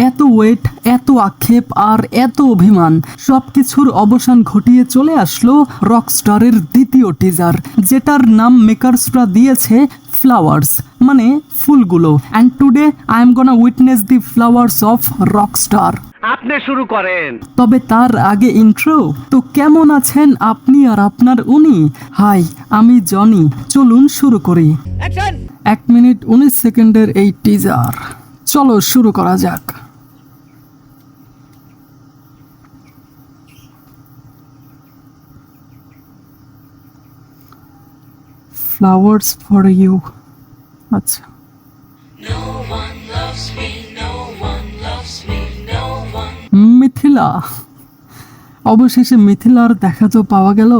এত ওয়েট, এত আক্ষেপ আর এত অভিমান সবকিছুর অবসান ঘটিয়ে চলে আসলো রকস্টারের দ্বিতীয় টিজার, যেটার নাম মেকার্সরা দিয়েছে ফ্লাওয়ার্স, মানে ফুলগুলো। And today I am gonna witness the flowers of Rockstar. আপনি শুরু করেন। তবে তার আগে ইন্ট্রো। তো কেমন আছেন আপনি আর আপনার উনি? হাই, আমি জনি। চলুন শুরু করি। 1 মিনিট 19 সেকেন্ডের এই টিজার, চলো শুরু করা যাক। Flowers for you. আচ্ছা, No one loves me, no one loves me, no one Mithila. অবশেষে মিথিলার দেখা তো পাওয়া গেল।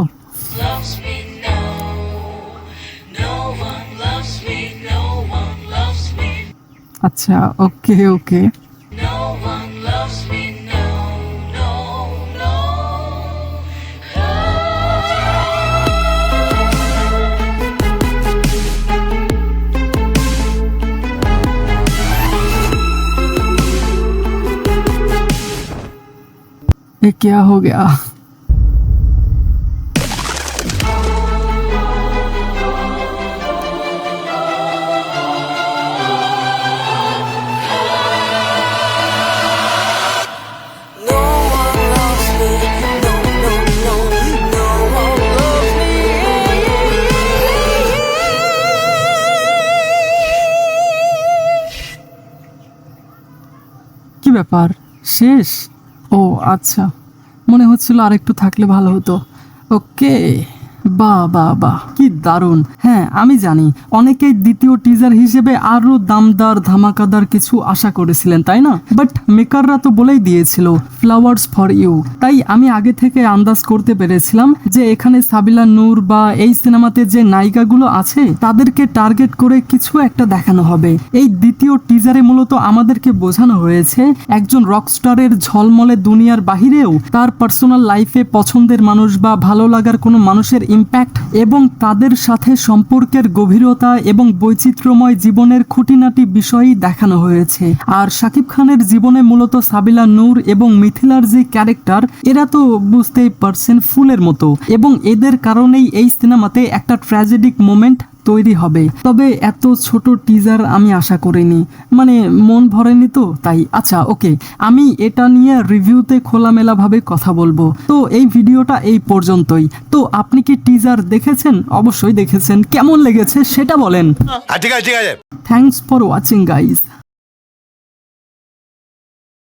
loves me, no. No one loves me, no one loves me, আচ্ছা, ওকে ওকে। no one loves me, no, no, no. ये क्या हो गया? No one loves me, no, no, no. No one loves me. কি ব্যাপার, শেষ? ও আচ্ছা, মনে হচ্ছিল আরেকটু থাকলে ভালো হতো। ওকে, বাহ বাহ বাহ, কি দারুণ। হ্যাঁ, আমি জানি অনেকেই দ্বিতীয় টিজার হিসেবে আরো দামদার ধামাকাদার কিছু আশা করেছিলেন, তাই না? বাট মেকাররা তো বলেই দিয়েছিল ফ্লাওয়ার্স ফর ইউ। তাই আমি আগে থেকে আন্দাজ করতে পেরেছিলাম যে এখানে সাবিলা নূর বা এই সিনেমাতে যে নায়িকাগুলো আছে তাদেরকে টার্গেট করে কিছু একটা দেখানো হবে। এই দ্বিতীয় টিজারে মূলত আমাদেরকে বোঝানো হয়েছে একজন রকস্টারের ঝলমলে দুনিয়ার বাহিরেও তার পার্সোনাল লাইফে পছন্দের মানুষ বা ভালো লাগার কোনো মানুষের ইম্প্যাক্ট এবং তাদের সাথে সম্পর্কের গভীরতা এবং বৈচিত্র্যময় জীবনের খুঁটিনাটি বিষয়ই দেখানো হয়েছে। আর শাকিব খানের জীবনে মূলত সাবিলা নূর এবং মিথিলার যে ক্যারেক্টার, এরা তো বুঝতেই পারছেন ফুলের মতো, এবং এদের কারণেই এই সিনেমাতে একটা ট্র্যাজেডিক মোমেন্ট তৈরি হবে। তবে এত ছোট টিজার আমি আশা করিনি, মানে মন ভরেনি তো তাই। আচ্ছা ওকে, আমি এটা নিয়ে রিভিউতে খোলামেলাভাবে কথা বলবো। তো এই ভিডিওটা এই পর্যন্তই। তো আপনি কি টিজার দেখেছেন? অবশ্যই দেখেছেন। কেমন লেগেছে সেটা বলেন। ঠিক আছে ঠিক আছে। Thanks for watching guys.